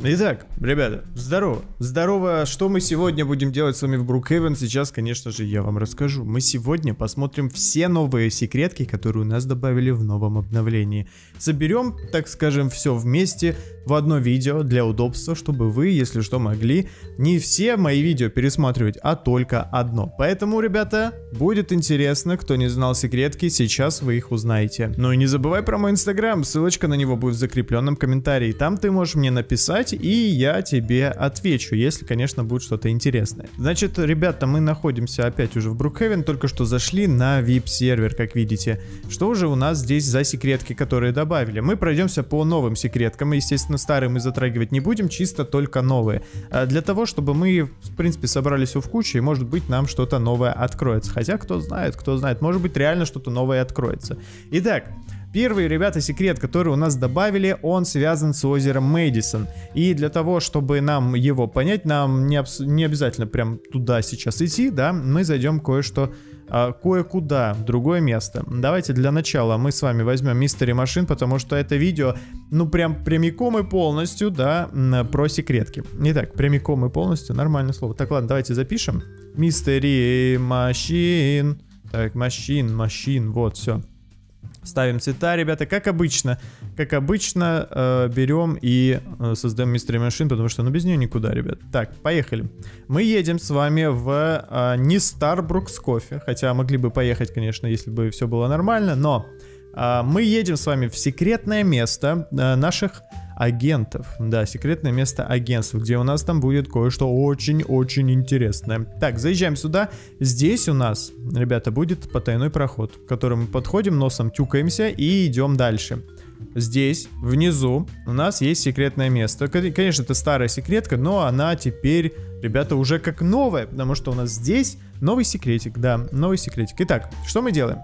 Итак, ребята, здорово. Здорово, что мы сегодня будем делать с вами в Брукхейвен, сейчас, конечно же, я вам расскажу. Мы сегодня посмотрим все новые секретки, которые у нас добавили в новом обновлении. Соберем, так скажем, все вместе в одно видео для удобства, чтобы вы, если что, могли не все мои видео пересматривать, а только одно. Поэтому, ребята, будет интересно, кто не знал секретки, сейчас вы их узнаете. Ну и не забывай про мой инстаграм, ссылочка на него будет в закрепленном комментарии. Там ты можешь мне написать, и я тебе отвечу, если, конечно, будет что-то интересное. Значит, ребята, мы находимся опять уже в Брукхейвен, только что зашли на VIP-сервер, как видите. Что же у нас здесь за секретки, которые добавили? Мы пройдемся по новым секреткам, естественно, старые мы затрагивать не будем, чисто только новые. Для того, чтобы мы, в принципе, собрались в кучу, и, может быть, нам что-то новое откроется. Хотя, кто знает, может быть, реально что-то новое откроется. Итак, первый, ребята, секрет, который у нас добавили, он связан с озером Мэдисон. И для того, чтобы нам его понять, нам не обязательно прям туда сейчас идти, да, мы зайдем кое-куда, в другое место. Давайте для начала мы с вами возьмем Mystery Machine, потому что это видео, ну прям прямиком и полностью, да, про секретки. Итак, прямиком и полностью, нормальное слово. Так, ладно, давайте запишем. Mystery Machine. Так, Machine, вот, все. Ставим цвета, ребята, как обычно, берем и создаем Mystery Machine, потому что, ну, без нее никуда, ребят. Так, поехали. Мы едем с вами в не Starbucks кофе, хотя могли бы поехать, конечно, если бы все было нормально, но мы едем с вами в секретное место наших агентов. Да, секретное место агентств, где у нас там будет кое-что очень-очень интересное. Так, заезжаем сюда. Здесь у нас, ребята, будет потайной проход, к которому мы подходим, носом тюкаемся и идем дальше. Здесь, внизу, у нас есть секретное место. Конечно, это старая секретка, но она теперь, ребята, уже как новая, потому что у нас здесь новый секретик. Да, новый секретик. Итак, что мы делаем?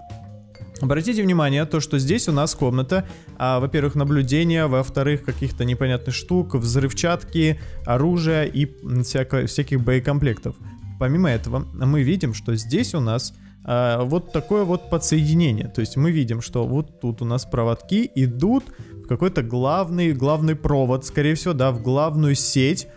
Обратите внимание, то, что здесь у нас комната, во-первых, наблюдения, во-вторых, каких-то непонятных штук, взрывчатки, оружия и всяких боекомплектов. Помимо этого, мы видим, что здесь у нас вот такое вот подсоединение. То есть мы видим, что вот тут у нас проводки идут в какой-то главный провод, скорее всего, да, в главную сеть.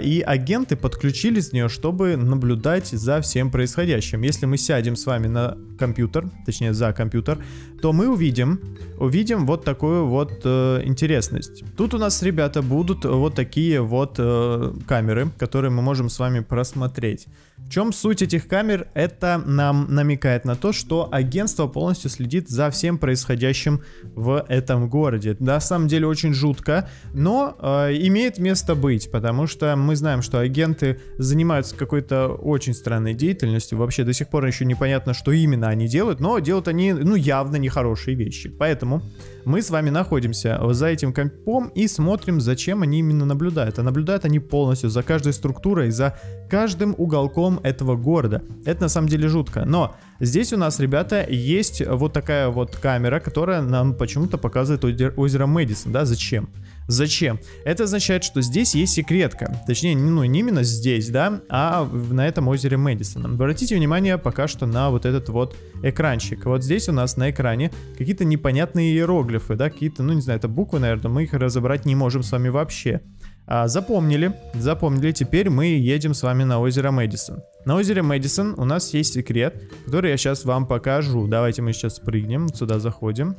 И агенты подключились с нее, чтобы наблюдать за всем происходящим. Если мы сядем с вами на компьютер, точнее за компьютер, то мы увидим вот такую вот интересность. Тут у нас, ребята, будут вот такие вот камеры, которые мы можем с вами просмотреть. В чем суть этих камер? Это нам намекает на то, что агентство полностью следит за всем происходящим в этом городе. На самом деле очень жутко, но имеет место быть, потому что мы знаем, что агенты занимаются какой-то очень странной деятельностью. Вообще до сих пор еще непонятно, что именно они делают, но делают они, ну, явно нехорошие вещи. Поэтому мы с вами находимся за этим компом и смотрим, зачем они именно наблюдают. А наблюдают они полностью за каждой структурой, за каждым уголком этого города. Это на самом деле жутко. Но здесь у нас, ребята, есть вот такая вот камера, которая нам почему-то показывает озеро Мэдисон. Да, зачем? Зачем? Это означает, что здесь есть секретка. Точнее, ну, не именно здесь, да, а на этом озере Мэдисон. Обратите внимание пока что на вот этот вот экранчик. Вот здесь у нас на экране какие-то непонятные иероглифы, да, какие-то, ну, не знаю, это буквы, наверное, мы их разобрать не можем с вами вообще. Запомнили, теперь мы едем с вами на озеро Мэдисон. На озере Мэдисон у нас есть секрет, который я сейчас вам покажу. Давайте мы сейчас прыгнем, сюда заходим.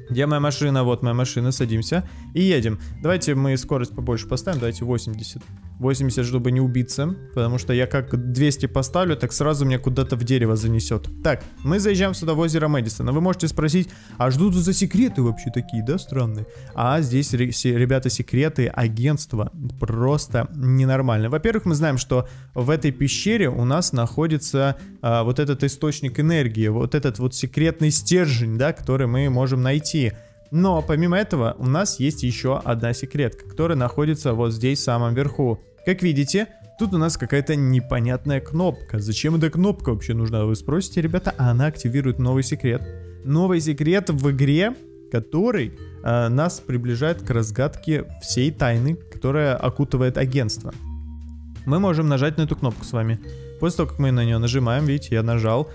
Где моя машина? Вот моя машина, садимся и едем. Давайте мы скорость побольше поставим, давайте 80. 80, чтобы не убиться, потому что я как 200 поставлю, так сразу меня куда-то в дерево занесет. Так, мы заезжаем сюда в озеро Мэдисона. Вы можете спросить, а что тут за секреты вообще такие, да, странные? А здесь, ребята, секреты агентства просто ненормальные. Во-первых, мы знаем, что в этой пещере у нас находится вот этот источник энергии, вот этот вот секретный стержень, да, который мы можем найти. Но помимо этого у нас есть еще одна секретка, которая находится вот здесь в самом верху. Как видите, тут у нас какая-то непонятная кнопка. Зачем эта кнопка вообще нужна, вы спросите, ребята? А она активирует новый секрет. Новый секрет в игре, который нас приближает к разгадке всей тайны, которая окутывает агентство. Мы можем нажать на эту кнопку с вами. После того, как мы на нее нажимаем, видите, я нажал,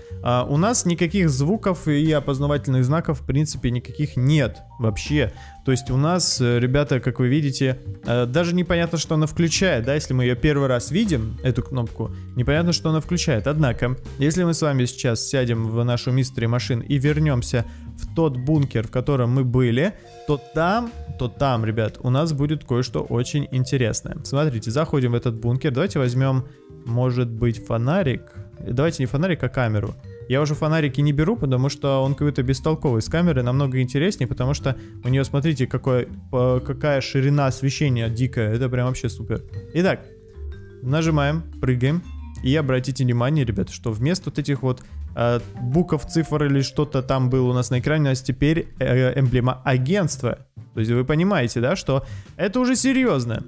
у нас никаких звуков и опознавательных знаков, в принципе, никаких нет вообще. То есть у нас, ребята, как вы видите, даже непонятно, что она включает, да, если мы ее первый раз видим, эту кнопку, непонятно, что она включает. Однако, если мы с вами сейчас сядем в нашу Mystery Machine и вернемся в тот бункер, в котором мы были, то там, ребят, у нас будет кое-что очень интересное. Смотрите, заходим в этот бункер, давайте возьмем, может быть, фонарик. Давайте не фонарик, а камеру. Я уже фонарики не беру, потому что он какой-то бестолковый. С камеры намного интереснее, потому что у нее, смотрите, какая ширина освещения дикая. Это прям вообще супер. Итак, нажимаем, прыгаем. И обратите внимание, ребята, что вместо вот этих вот букв, цифр или что-то там было у нас на экране, у нас теперь эмблема агентства. То есть вы понимаете, да, что это уже серьезно.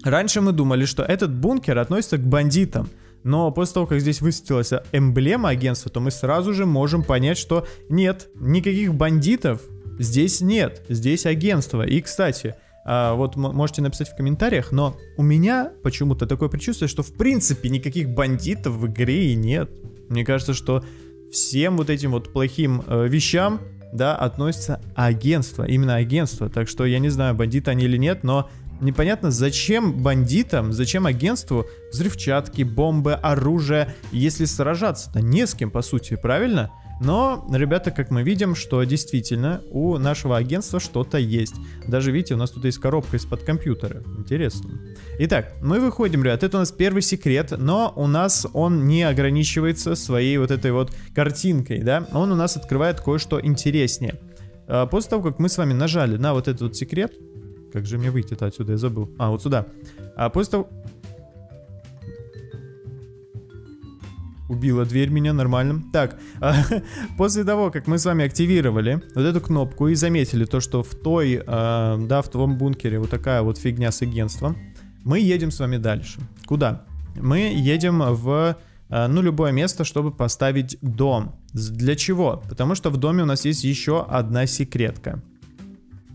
Раньше мы думали, что этот бункер относится к бандитам. Но после того, как здесь высветилась эмблема агентства, то мы сразу же можем понять, что нет, никаких бандитов здесь нет. Здесь агентство. И, кстати, вот можете написать в комментариях, но у меня почему-то такое предчувствие, что в принципе никаких бандитов в игре и нет. Мне кажется, что всем вот этим вот плохим вещам, да, относится агентство. Именно агентство. Так что я не знаю, бандиты они или нет, но... непонятно, зачем бандитам, зачем агентству взрывчатки, бомбы, оружие, если сражаться-то не с кем, по сути, правильно? Но, ребята, как мы видим, что действительно у нашего агентства что-то есть. Даже, видите, у нас тут есть коробка из-под компьютера. Интересно. Итак, мы выходим, ребят, это у нас первый секрет, но у нас он не ограничивается своей вот этой вот картинкой, да? Он у нас открывает кое-что интереснее. После того, как мы с вами нажали на вот этот вот секрет, как же мне выйти-то отсюда? Я забыл. Вот сюда. После того... Убила дверь меня, нормально. Так, после того, как мы с вами активировали вот эту кнопку и заметили то, что в той, да, в том бункере вот такая вот фигня с агентством, мы едем с вами дальше. Куда? Мы едем в, ну, любое место, чтобы поставить дом. Для чего? Потому что в доме у нас есть еще одна секретка.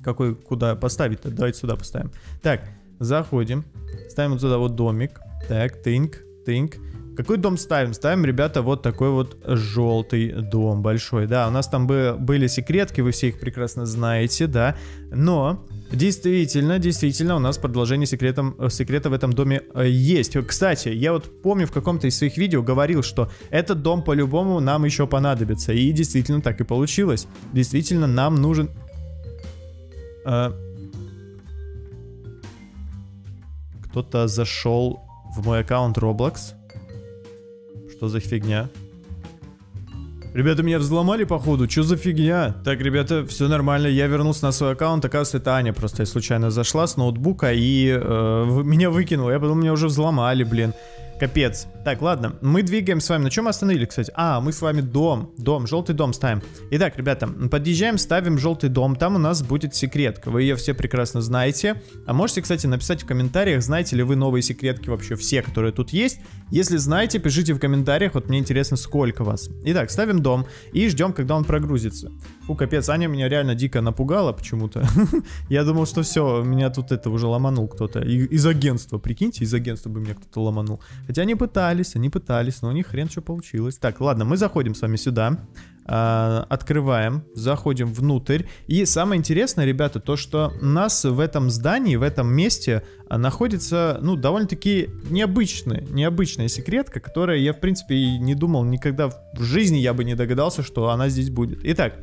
Какой, куда поставить-то? Давайте сюда поставим. Так, заходим. Ставим вот сюда вот домик. Так, тынк. Какой дом ставим? Ставим, ребята, вот такой вот желтый дом большой. Да, у нас там были секретки, вы все их прекрасно знаете, да. Но действительно у нас продолжение секрета в этом доме есть. Кстати, я вот помню, в каком-то из своих видео говорил, что этот дом по-любому нам еще понадобится. И действительно так и получилось. Действительно нам нужен... Кто-то зашел в мой аккаунт Roblox. Что за фигня? Ребята, меня взломали, походу. Что за фигня? Так, ребята, все нормально. Я вернулся на свой аккаунт. Оказывается, это Аня просто случайно зашла с ноутбука и меня выкинула. Я подумал, меня уже взломали, блин. Капец. Так, ладно, мы двигаем с вами. На чем мы остановились, кстати? Мы с вами дом, желтый дом ставим. Итак, ребята, подъезжаем, ставим желтый дом. Там у нас будет секретка. Вы ее все прекрасно знаете. А можете, кстати, написать в комментариях, знаете ли вы новые секретки вообще все, которые тут есть. Если знаете, пишите в комментариях. Вот мне интересно, сколько вас. Итак, ставим дом и ждем, когда он прогрузится. Фу, капец, Аня меня реально дико напугала почему-то. Я думал, что все, меня тут это уже ломанул кто-то. Из агентства, прикиньте, из агентства бы меня кто-то ломанул. Хотя они пытались, но у них хрен что получилось. Так, ладно, мы заходим с вами сюда. Открываем, заходим внутрь. И самое интересное, ребята, то, что у нас в этом здании, в этом месте находится, ну, довольно-таки необычная секретка, которая я, в принципе, и не думал никогда в жизни, я бы не догадался, что она здесь будет. Итак,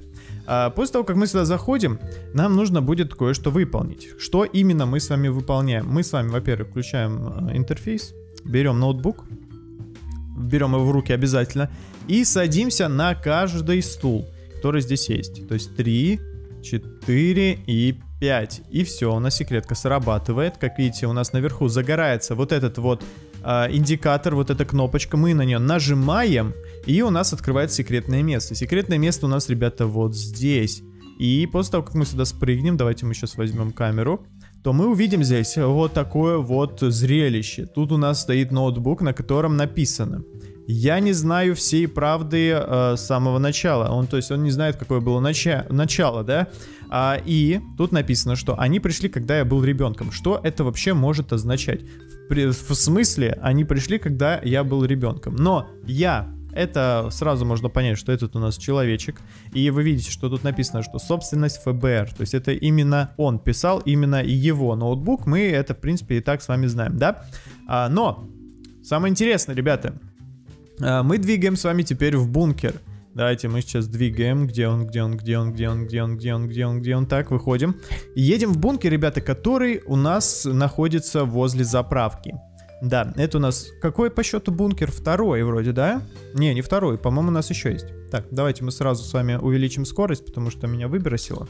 после того, как мы сюда заходим, нам нужно будет кое-что выполнить. Что именно мы с вами выполняем? Мы с вами, во-первых, включаем интерфейс, берем ноутбук, берем его в руки обязательно и садимся на каждый стул, который здесь есть. То есть 3, 4 и 5. И все, у нас секретка срабатывает. Как видите, у нас наверху загорается вот этот вот индикатор, вот эта кнопочка. Мы на нее нажимаем, и у нас открывается секретное место. Секретное место у нас, ребята, вот здесь. И после того, как мы сюда спрыгнем, давайте мы сейчас возьмем камеру, то мы увидим здесь вот такое вот зрелище. Тут у нас стоит ноутбук, на котором написано: я не знаю всей правды с самого начала. То есть он не знает, какое было начало, да? И тут написано, что они пришли, когда я был ребенком. Что это вообще может означать? В смысле, они пришли, когда я был ребенком. Но это сразу можно понять, что этот у нас человечек. И вы видите, что тут написано, что собственность ФБР. То есть это именно он писал, именно его ноутбук. Мы это, в принципе, и так с вами знаем, да? Но самое интересное, ребята, мы двигаем с вами теперь в бункер. Давайте мы сейчас двигаем. Где он? Так, выходим. И едем в бункер, ребята, который у нас находится возле заправки. Да, это у нас какой по счету бункер? Второй вроде, да? Не второй, по-моему, у нас еще есть. Так, давайте мы сразу с вами увеличим скорость, потому что меня выбросило.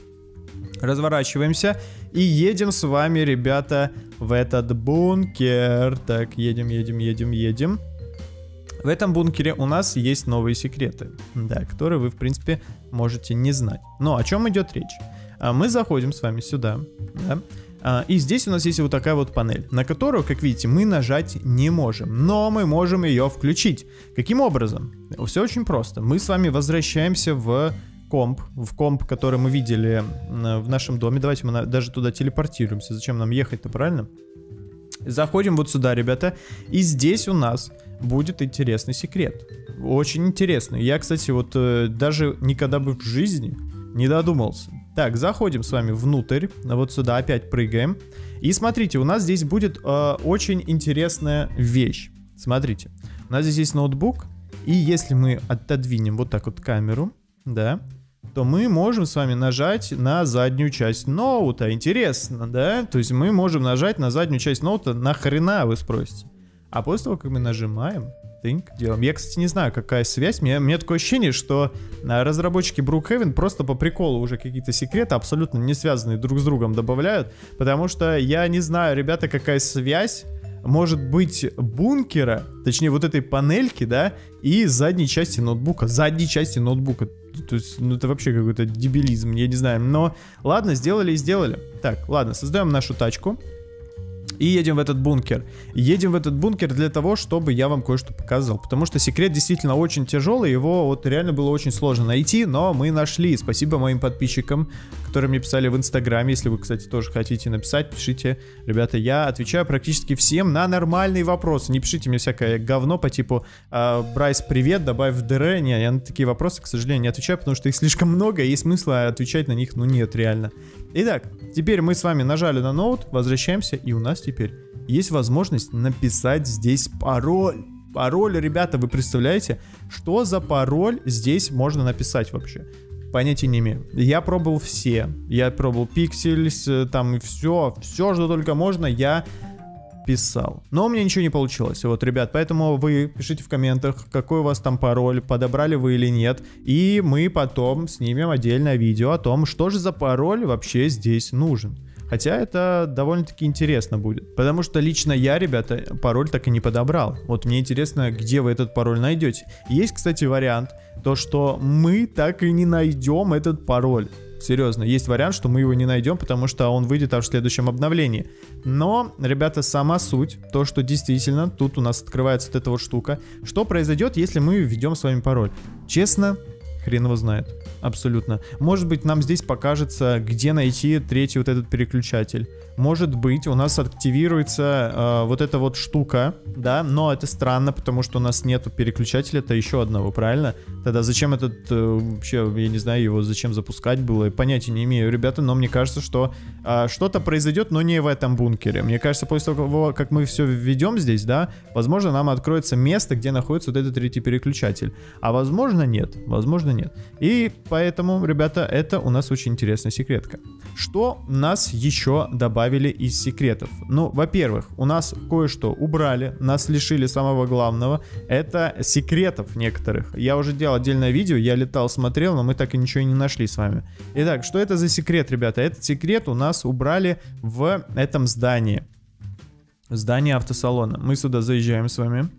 Разворачиваемся и едем с вами, ребята, в этот бункер. Так, едем. В этом бункере у нас есть новые секреты, да, которые вы, в принципе, можете не знать. Но о чем идет речь? Мы заходим с вами сюда, да, и здесь у нас есть вот такая вот панель, на которую, как видите, мы нажать не можем, но мы можем ее включить. Каким образом? Все очень просто. Мы с вами возвращаемся в комп, который мы видели в нашем доме. Давайте мы даже туда телепортируемся. Зачем нам ехать-то, правильно? Заходим вот сюда, ребята, и здесь у нас будет интересный секрет. Очень интересный. Я, кстати, вот даже никогда бы в жизни не додумался. Так, заходим с вами внутрь, вот сюда опять прыгаем. И смотрите, у нас здесь будет очень интересная вещь. Смотрите, у нас здесь есть ноутбук, и если мы отодвинем вот так вот камеру, да, то мы можем с вами нажать на заднюю часть ноута. Интересно, да? То есть мы можем нажать на заднюю часть ноута. Нахрена, вы спросите? А после того, как мы нажимаем, делаем. Я, кстати, не знаю, какая связь. Мне такое ощущение, что разработчики Brookhaven просто по приколу уже какие-то секреты, абсолютно не связанные друг с другом, добавляют. Потому что я не знаю, ребята, какая связь может быть бункера, точнее вот этой панельки, да, и задней части ноутбука. То есть, ну это вообще какой-то дебилизм, я не знаю. Но ладно, сделали и сделали. Так, ладно, создаем нашу тачку. И едем в этот бункер. Едем в этот бункер для того, чтобы я вам кое-что показал. Потому что секрет действительно очень тяжелый. Его вот реально было очень сложно найти, но мы нашли. Спасибо моим подписчикам, которые мне писали в Инстаграме. Если вы, кстати, тоже хотите написать, пишите. Ребята, я отвечаю практически всем на нормальные вопросы. Не пишите мне всякое говно по типу «Брайс, привет, добавь в ДР». Не, я на такие вопросы, к сожалению, не отвечаю, потому что их слишком много, и смысла отвечать на них, ну, нет, реально. Итак, теперь мы с вами нажали на ноут, возвращаемся, и у нас теперь есть возможность написать здесь пароль. Пароль, ребята, вы представляете, что за пароль здесь можно написать вообще? Понятия не имею. Я пробовал все. Я пробовал Pixels, там и все, что только можно, я писал. Но у меня ничего не получилось. Вот, ребят, поэтому вы пишите в комментах, какой у вас там пароль, подобрали вы или нет. И мы потом снимем отдельное видео о том, что же за пароль вообще здесь нужен. Хотя это довольно-таки интересно будет. Потому что лично я, ребята, пароль так и не подобрал. Вот мне интересно, где вы этот пароль найдете. Есть, кстати, вариант, то что мы так и не найдем этот пароль. Серьезно, есть вариант, что мы его не найдем, потому что он выйдет аж в следующем обновлении. Но, ребята, сама суть, то, что действительно тут у нас открывается вот эта вот штука. Что произойдет, если мы введем с вами пароль? Честно, хрен его знает. Абсолютно. Может быть, нам здесь покажется, где найти третий вот этот переключатель. Может быть, у нас активируется вот эта вот штука, да, но это странно, потому что у нас нету переключателя-то еще одного, правильно? Тогда зачем этот, вообще, я не знаю, его зачем запускать было, понятия не имею, ребята, но мне кажется, что что-то произойдет, но не в этом бункере. Мне кажется, после того, как мы все введем здесь, да, возможно, нам откроется место, где находится вот этот третий переключатель. А возможно, нет. Возможно, нет. И поэтому, ребята, это у нас очень интересная секретка. Что нас еще добавили из секретов? Ну, во-первых, у нас кое-что убрали, нас лишили самого главного. Это секретов некоторых. Я уже делал отдельное видео, я летал, смотрел, но мы так и ничего не нашли с вами. Итак, что это за секрет, ребята? Этот секрет у нас убрали в этом здании. Здание автосалона. Мы сюда заезжаем с вами.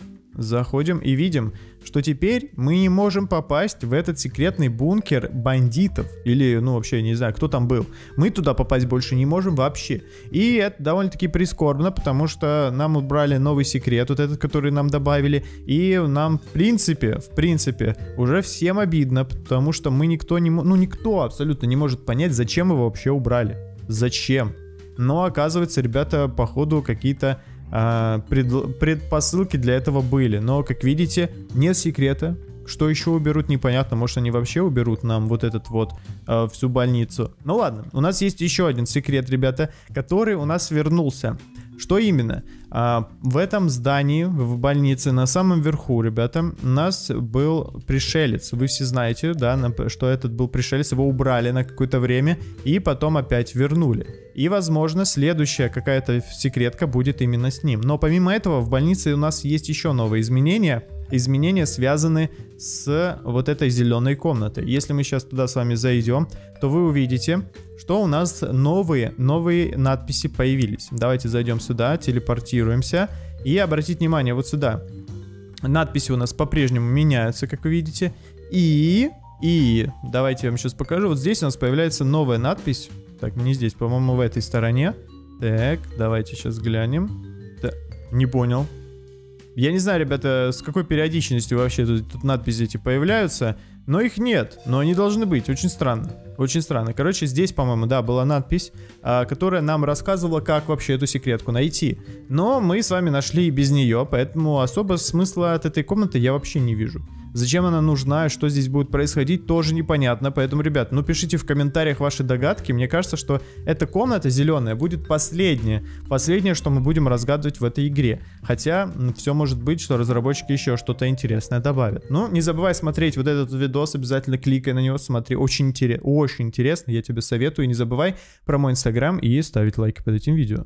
заходим и видим, что теперь мы не можем попасть в этот секретный бункер бандитов. Или, ну, вообще, не знаю, кто там был. Мы туда попасть больше не можем вообще. И это довольно-таки прискорбно, потому что нам убрали новый секрет, вот этот, который нам добавили. И нам, в принципе, уже всем обидно, потому что мы никто абсолютно не может понять, зачем его вообще убрали. Зачем? Но оказывается, ребята, походу, какие-то предпосылки для этого были. Но, как видите, нет секрета. Что еще уберут, непонятно. Может, они вообще уберут нам вот этот вот всю больницу. Ну ладно, у нас есть еще один секрет, ребята, который у нас вернулся. Что именно? В этом здании, в больнице, на самом верху, ребята, у нас был пришелец. Вы все знаете, да, что этот был пришелец. Его убрали на какое-то время и потом опять вернули. И, возможно, следующая какая-то секретка будет именно с ним. Но помимо этого, в больнице у нас есть еще новые изменения. Изменения связаны с вот этой зеленой комнатой. Если мы сейчас туда с вами зайдем, то вы увидите, что у нас новые надписи появились. Давайте зайдем сюда, телепортируемся и обратите внимание вот сюда. Надписи у нас по-прежнему меняются, как вы видите. И давайте я вам сейчас покажу. Вот здесь у нас появляется новая надпись. Так, не здесь, по-моему, в этой стороне. Так, давайте сейчас глянем. Да, не понял. Я не знаю, ребята, с какой периодичностью вообще тут надписи эти появляются, но их нет, но они должны быть. Очень странно. Очень странно. Короче, здесь, по-моему, да, была надпись, которая нам рассказывала, как вообще эту секретку найти. Но мы с вами нашли и без нее, поэтому особо смысла от этой комнаты я вообще не вижу. Зачем она нужна, что здесь будет происходить, тоже непонятно. Поэтому, ребят, ну пишите в комментариях ваши догадки. Мне кажется, что эта комната зеленая будет последняя. Последнее, что мы будем разгадывать в этой игре. Хотя, все может быть, что разработчики еще что-то интересное добавят. Ну, не забывай смотреть вот этот видос, обязательно кликай на него, смотри. Очень интересно, я тебе советую. И не забывай про мой инстаграм и ставить лайки под этим видео.